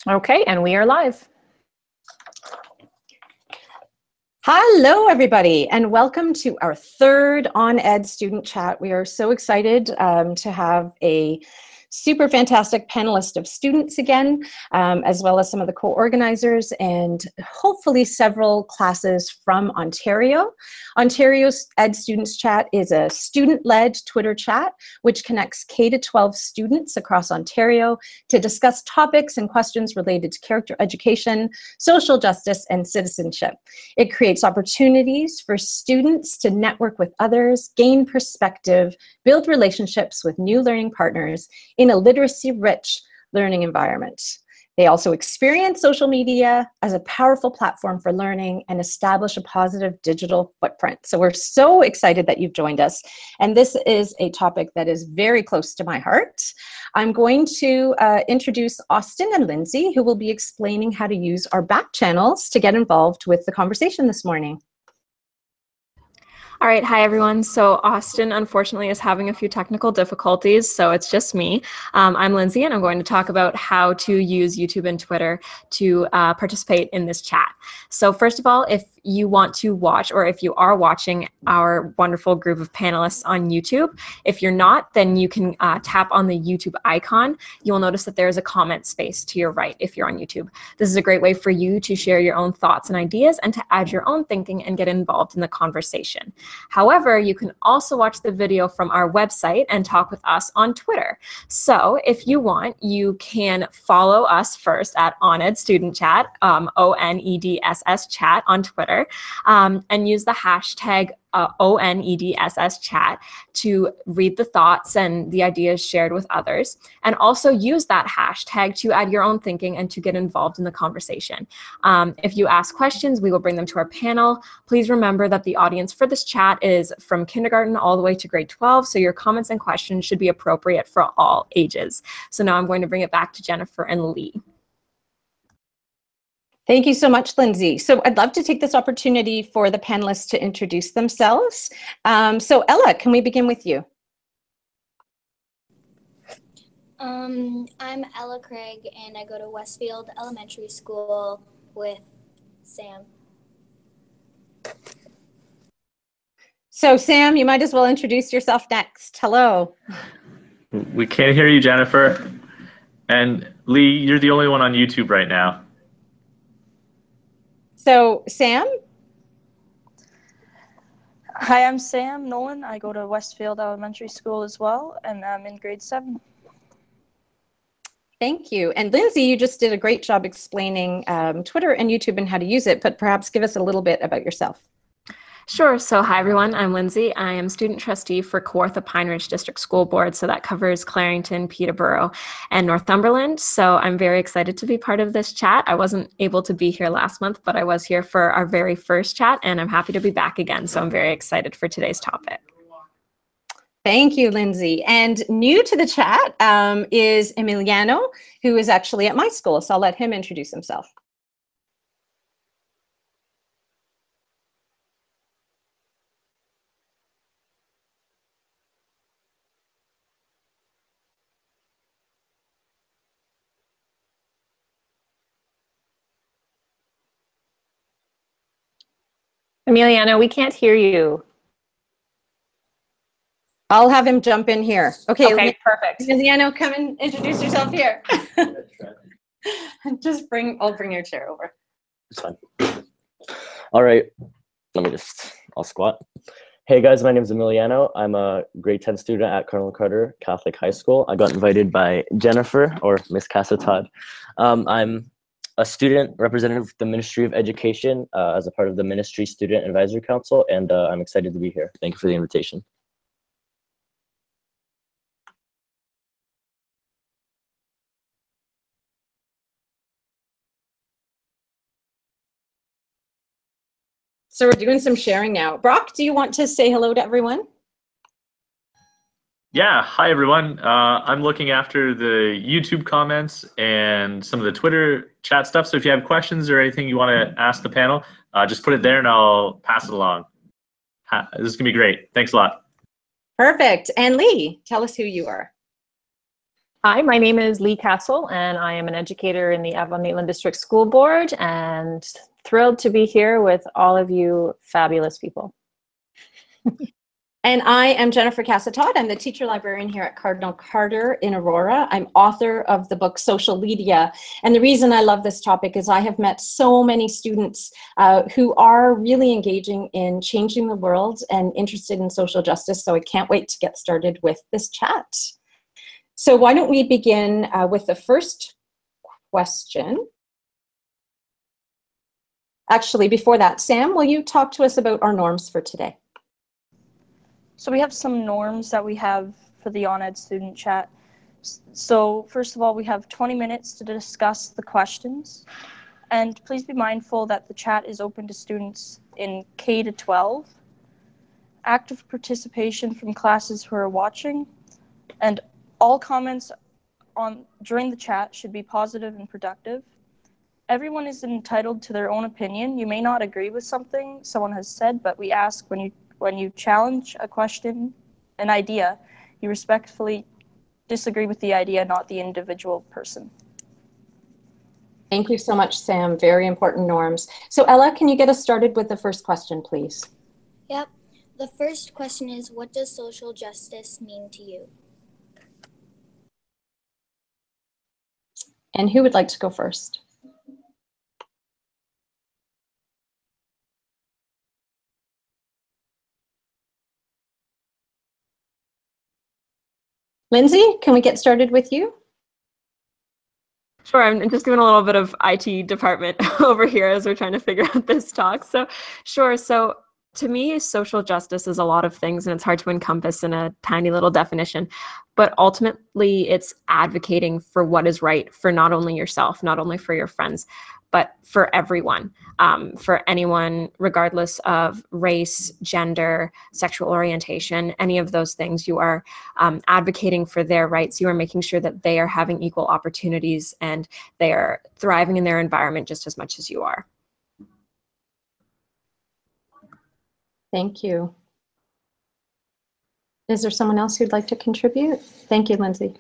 Okay, and we are live. Hello, everybody, and welcome to our third OnEd student chat. We are so excited to have a super fantastic panelist of students again, as well as some of the co-organizers and hopefully several classes from Ontario. Ontario's Ed Students Chat is a student-led Twitter chat which connects K-12 students across Ontario to discuss topics and questions related to character education, social justice, and citizenship. It creates opportunities for students to network with others, gain perspective, build relationships with new learning partners in a literacy-rich learning environment. They also experience social media as a powerful platform for learning and establish a positive digital footprint. So we're so excited that you've joined us. And this is a topic that is very close to my heart. I'm going to introduce Austin and Lindsay, who will be explaining how to use our back channels to get involved with the conversation this morning. All right, hi everyone. So Austin unfortunately is having a few technical difficulties, so it's just me. I'm Lindsay, and I'm going to talk about how to use YouTube and Twitter to participate in this chat. So first of all, if you want to watch, or if you are watching our wonderful group of panelists on YouTube, if you're not, then you can tap on the YouTube icon. You'll notice that there is a comment space to your right if you're on YouTube. This is a great way for you to share your own thoughts and ideas and to add your own thinking and get involved in the conversation. However, you can also watch the video from our website and talk with us on Twitter. So if you want, you can follow us first at OnEd Student Chat, ONEDSS Chat on Twitter, and use the hashtag ONEDSS chat to read the thoughts and the ideas shared with others, and also use that hashtag to add your own thinking and to get involved in the conversation. If you ask questions, we will bring them to our panel. Please remember that the audience for this chat is from kindergarten all the way to grade 12, so your comments and questions should be appropriate for all ages. So now I'm going to bring it back to Jennifer and Lee. Thank you so much, Lindsay. So I'd love to take this opportunity for the panelists to introduce themselves. So Ella, can we begin with you? I'm Ella Craig, and I go to Westfield Elementary School with Sam. So Sam, you might as well introduce yourself next. Hello. We can't hear you, Jennifer. And Lee, you're the only one on YouTube right now. So Sam? Hi, I'm Sam Nolan. I go to Westfield Elementary School as well, and I'm in grade 7. Thank you. And Lindsay, you just did a great job explaining Twitter and YouTube and how to use it, but perhaps give us a little bit about yourself. Sure. So hi, everyone. I'm Lindsay. I am student trustee for Kawartha Pine Ridge District School Board. So that covers Clarington, Peterborough, and Northumberland. So I'm very excited to be part of this chat. I wasn't able to be here last month, but I was here for our very first chat, and I'm happy to be back again. So I'm very excited for today's topic. Thank you, Lindsay. And new to the chat is Emiliano, who is actually at my school. So I'll let him introduce himself. Emiliano, we can't hear you. I'll have him jump in here. Okay, perfect. Emiliano, come and introduce yourself here. I'll bring your chair over. It's fine. All right, I'll squat. Hey guys, my name is Emiliano. I'm a grade 10 student at Colonel Carter Catholic High School. I got invited by Jennifer, or Miss Casa-Todd. I'm a student representative of the Ministry of Education as a part of the Ministry Student Advisory Council, and I'm excited to be here. Thank you for the invitation. So we're doing some sharing now. Brock, do you want to say hello to everyone? Yeah, hi everyone. I'm looking after the YouTube comments and some of the Twitter chat stuff. So if you have questions or anything you want to ask the panel, just put it there and I'll pass it along. This is gonna be great. Thanks a lot. Perfect. And Lee, tell us who you are. Hi, my name is Lee Castle, and I am an educator in the Avon-Maitland District School Board, and thrilled to be here with all of you fabulous people. And I am Jennifer Cassatot. I'm the teacher librarian here at Cardinal Carter in Aurora. I'm author of the book Social Media. And the reason I love this topic is I have met so many students who are really engaging in changing the world and interested in social justice. So I can't wait to get started with this chat. So why don't we begin with the first question. Actually, before that, Sam, will you talk to us about our norms for today? So we have some norms that we have for the OnEd student chat. So first of all, we have 20 minutes to discuss the questions. And please be mindful that the chat is open to students in K to 12. Active participation from classes who are watching. And all comments during the chat should be positive and productive. Everyone is entitled to their own opinion. You may not agree with something someone has said, but we ask when you challenge a question, an idea, you respectfully disagree with the idea, not the individual person. Thank you so much, Sam. Very important norms. So Ella, can you get us started with the first question, please? Yep. The first question is, what does social justice mean to you? And who would like to go first? Lindsay, can we get started with you? Sure, I'm just doing a little bit of IT department over here as we're trying to figure out this talk. So sure, so to me, social justice is a lot of things and it's hard to encompass in a tiny little definition. But ultimately, it's advocating for what is right for not only yourself, not only for your friends, but for everyone, for anyone, regardless of race, gender, sexual orientation, any of those things. You are advocating for their rights. You are making sure that they are having equal opportunities and they are thriving in their environment just as much as you are. Thank you. Is there someone else who'd like to contribute? Thank you, Lindsay.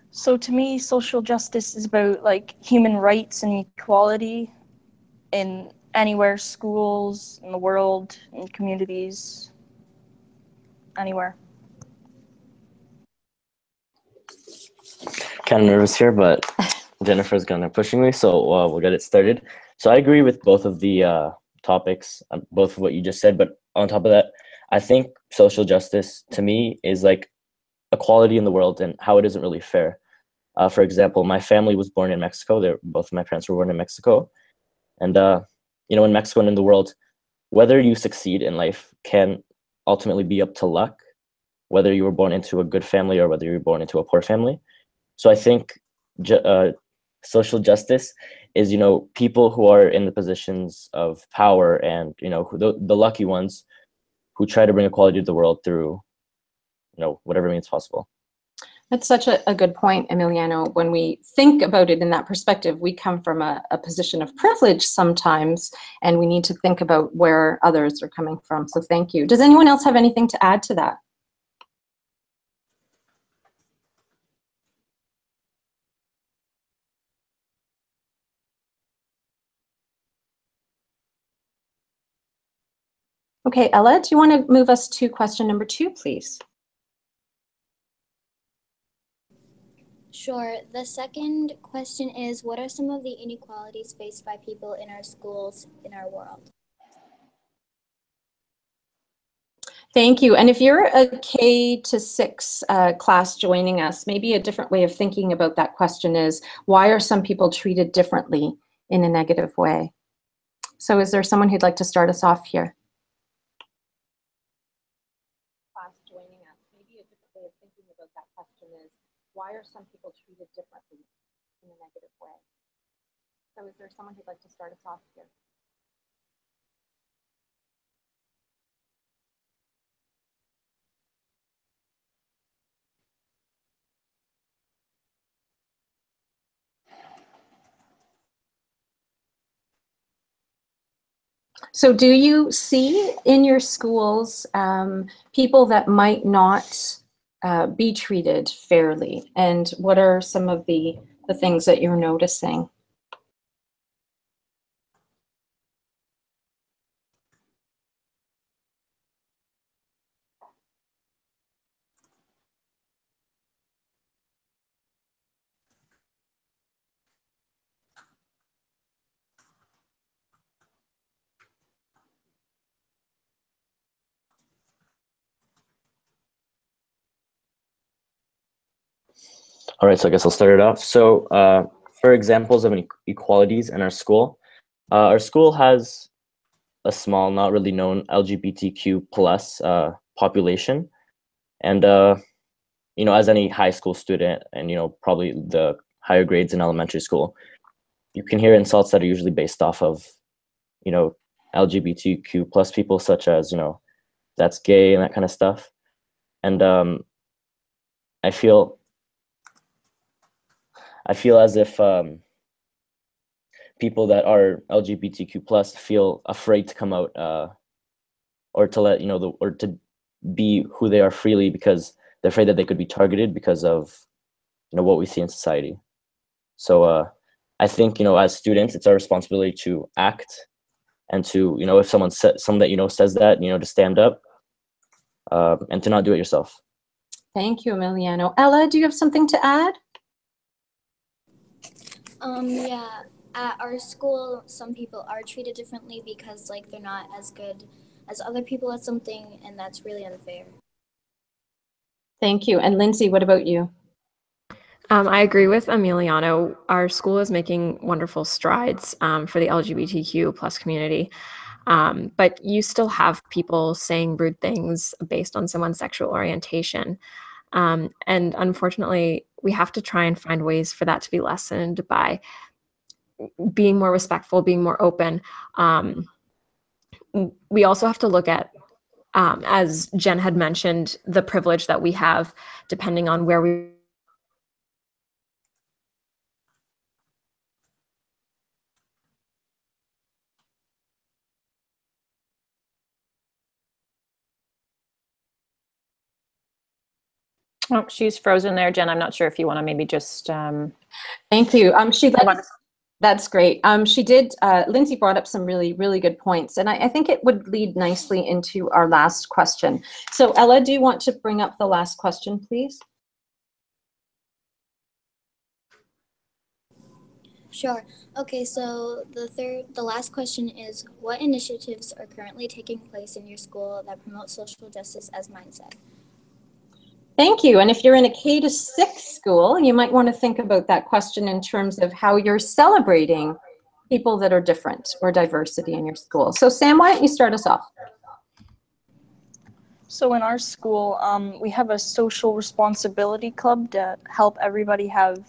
So to me, social justice is about like human rights and equality in anywhere, schools, in the world, in communities, anywhere. Kind of nervous here, but Jennifer's gonna pushing me, so we'll get it started. So I agree with both of the topics, both of what you just said, but on top of that, I think social justice to me is like equality in the world and how it isn't really fair. For example, my family was born in Mexico. Both of my parents were born in Mexico. And, you know, in Mexico and in the world, whether you succeed in life can ultimately be up to luck, whether you were born into a good family or whether you were born into a poor family. So I think social justice is, you know, people who are in the positions of power and, you know, the lucky ones who try to bring equality to the world through, you know, whatever means possible. That's such a good point, Emiliano. When we think about it in that perspective, we come from a position of privilege sometimes, and we need to think about where others are coming from. So thank you. Does anyone else have anything to add to that? Okay, Ella, do you want to move us to question number 2, please? Sure. The second question is, what are some of the inequalities faced by people in our schools, in our world? Thank you. And if you're a K to 6 class joining us, maybe a different way of thinking about that question is, why are some people treated differently in a negative way? So is there someone who'd like to start us off here? Class joining us, maybe a different way of thinking about that question is, why are some people treated differently in a negative way? So is there someone who'd like to start us off here? So do you see in your schools people that might not be treated fairly? And what are some of the things that you're noticing? All right, so I guess I'll start it off. So for examples of inequalities in our school has a small, not really known LGBTQ plus population. And, you know, as any high school student and, you know, probably the higher grades in elementary school, you can hear insults that are usually based off of, you know, LGBTQ plus people, such as, you know, that's gay and that kind of stuff. And I feel as if people that are LGBTQ plus feel afraid to come out or to let, you know, or to be who they are freely because they're afraid that they could be targeted because of, you know, what we see in society. So I think, you know, as students, it's our responsibility to act and to, you know, if someone that, you know, says that, you know, to stand up and to not do it yourself. Thank you, Emiliano. Ella, do you have something to add? Yeah, at our school, some people are treated differently because like they're not as good as other people at something, and that's really unfair. Thank you. And Lindsay, what about you? I agree with Emiliano. Our school is making wonderful strides for the LGBTQ plus community. But you still have people saying rude things based on someone's sexual orientation. And unfortunately, we have to try and find ways for that to be lessened by being more respectful, being more open. We also have to look at, as Jen had mentioned, the privilege that we have depending on where we Oh, she's frozen there, Jen. I'm not sure if you want to maybe just. Thank you. That's great. She did. Lindsay brought up some really, really good points, and I think it would lead nicely into our last question. So, Ella, do you want to bring up the last question, please? Sure. Okay, so the last question is, what initiatives are currently taking place in your school that promote social justice as mindset? Thank you. And if you're in a K-6 school, you might want to think about that question in terms of how you're celebrating people that are different or diversity in your school. So Sam, why don't you start us off? So in our school, we have a social responsibility club to help everybody have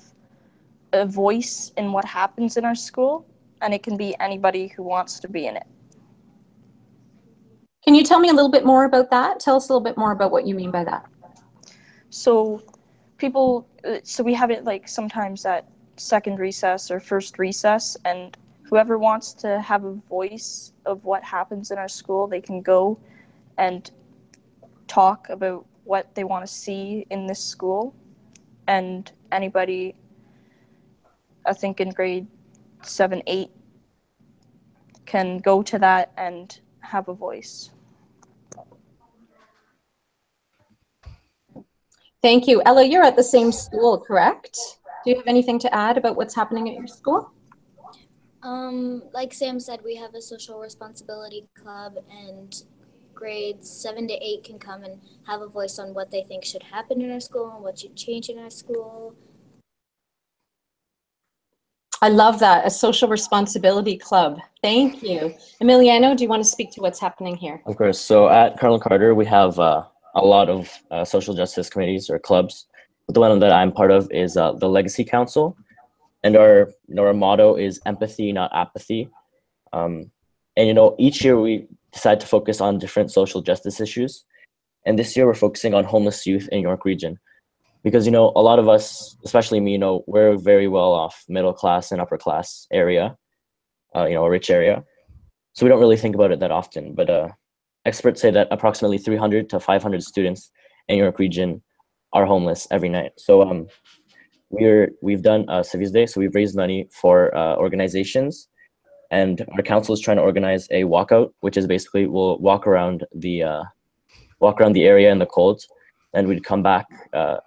a voice in what happens in our school, and it can be anybody who wants to be in it. Can you tell me a little bit more about that? Tell us a little bit more about what you mean by that. So we have it like sometimes at second recess or first recess, and whoever wants to have a voice of what happens in our school, they can go and talk about what they want to see in this school. And anybody, I think in grade 7, 8, can go to that and have a voice. Thank you. Ella, you're at the same school, correct? Do you have anything to add about what's happening at your school? Like Sam said, we have a social responsibility club, and grades 7 to 8 can come and have a voice on what they think should happen in our school and what should change in our school. I love that, a social responsibility club. Thank you. Emiliano, do you want to speak to what's happening here? Of course. So at Cardinal Carter, we have a lot of social justice committees or clubs. But the one that I'm part of is the Legacy Council. And our motto is empathy, not apathy. And, each year we decide to focus on different social justice issues. And this year we're focusing on homeless youth in York Region. Because, a lot of us, especially me, we're very well off, middle class and upper class area, a rich area. so we don't really think about it that often. But experts say that approximately 300 to 500 students in York Region are homeless every night. So we've done Civies Day, so we've raised money for organizations, and our council is trying to organize a walkout, which is basically we'll walk around the area in the cold, and we'd come back to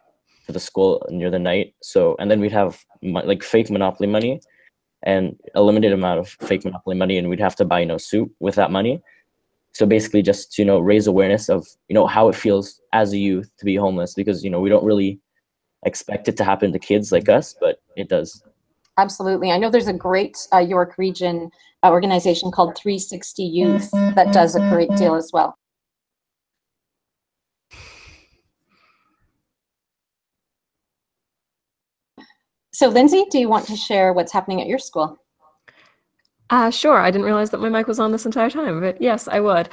the school near the night. So, and then we'd have like fake Monopoly money and a limited amount of fake Monopoly money, and we'd have to buy soup with that money. So basically just to raise awareness of how it feels as a youth to be homeless, because we don't really expect it to happen to kids like us, but it does. Absolutely. I know there's a great York Region organization called 360 Youth that does a great deal as well. So Lindsay, do you want to share what's happening at your school? Sure. I didn't realize that my mic was on this entire time, but yes, I would.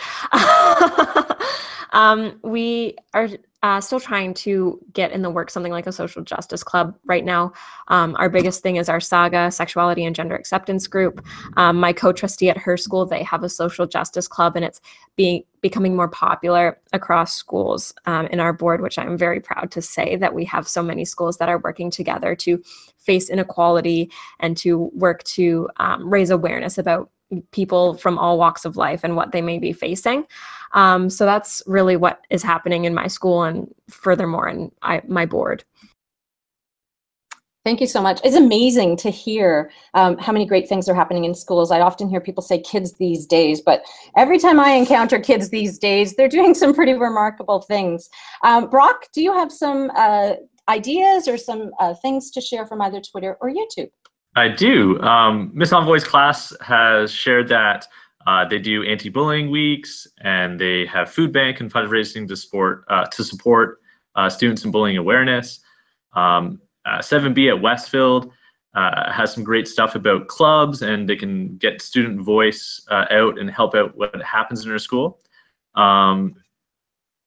We are still trying to get in the works something like a social justice club right now. Our biggest thing is our SAGA, Sexuality and Gender Acceptance group. My co-trustee at her school, they have a social justice club, and it's becoming more popular across schools in our board, which I'm very proud to say that we have so many schools that are working together to face inequality and to work to raise awareness about people from all walks of life and what they may be facing. So that's really what is happening in my school and furthermore in my board. Thank you so much. It's amazing to hear how many great things are happening in schools. I often hear people say kids these days, but every time I encounter kids these days, they're doing some pretty remarkable things. Brock, do you have some ideas or some things to share from either Twitter or YouTube? I do. Miss Envoy's class has shared that they do anti-bullying weeks, and they have food bank and fundraising to support students in bullying awareness. 7B at Westfield has some great stuff about clubs, and they can get student voice out and help out what happens in their school.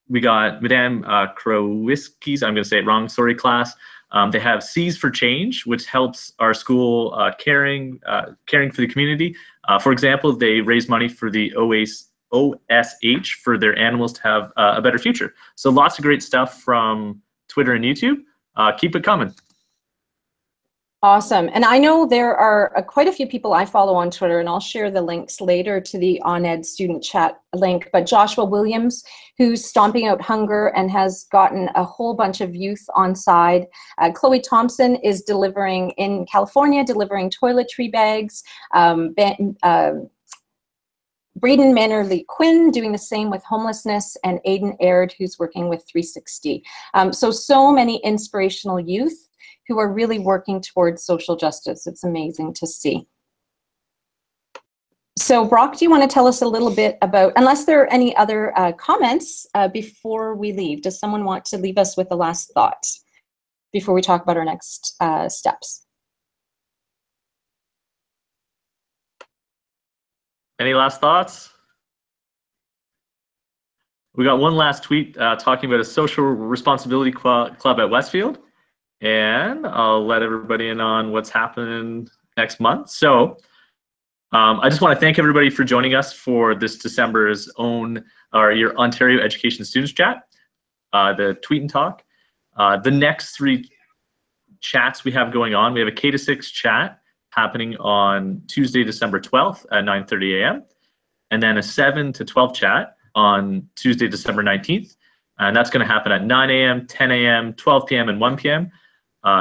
We got Madame Krowiski's, I'm going to say it wrong, sorry, class. They have C's for Change, which helps our school caring for the community. For example, they raise money for the OSH for their animals to have a better future. So lots of great stuff from Twitter and YouTube. Keep it coming. Awesome. And I know there are quite a few people I follow on Twitter, and I'll share the links later to the OnEd student chat link. But Joshua Williams, who's stomping out hunger and has gotten a whole bunch of youth on side. Chloe Thompson is delivering in California, delivering toiletry bags. Braden Mannerly Quinn doing the same with homelessness, and Aiden Aird, who's working with 360. So many inspirational youth who are really working towards social justice. It's amazing to see. So Brock, do you want to tell us a little bit about, unless there are any other comments before we leave, does someone want to leave us with a last thought before we talk about our next steps? Any last thoughts? We got one last tweet talking about a social responsibility club at Westfield. And I'll let everybody in on what's happening next month. So I just want to thank everybody for joining us for this December's your Ontario Education Students Chat, the Tweet and Talk. The next 3 chats we have going on, we have a K-6 chat happening on Tuesday, December 12th at 9:30 a.m. And then a 7 to 12 chat on Tuesday, December 19th. And that's going to happen at 9 a.m., 10 a.m., 12 p.m., and 1 p.m.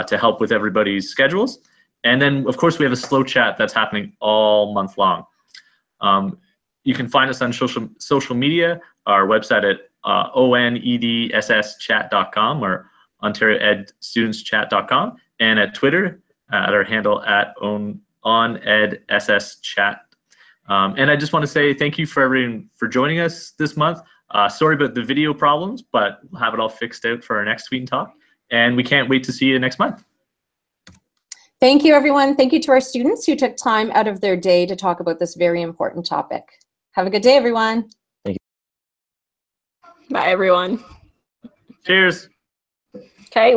To help with everybody's schedules. And then, of course, we have a slow chat that's happening all month long. You can find us on social media, our website at onedSSchat.com or OntarioEdStudentsChat.com, and at Twitter at our handle at OnEdSSChat. And I just want to say thank you for everyone for joining us this month. Sorry about the video problems, but we'll have it all fixed out for our next Tweet and Talk. And we can't wait to see you next month. Thank you, everyone. Thank you to our students who took time out of their day to talk about this very important topic. Have a good day, everyone. Thank you. Bye, everyone. Cheers. Okay.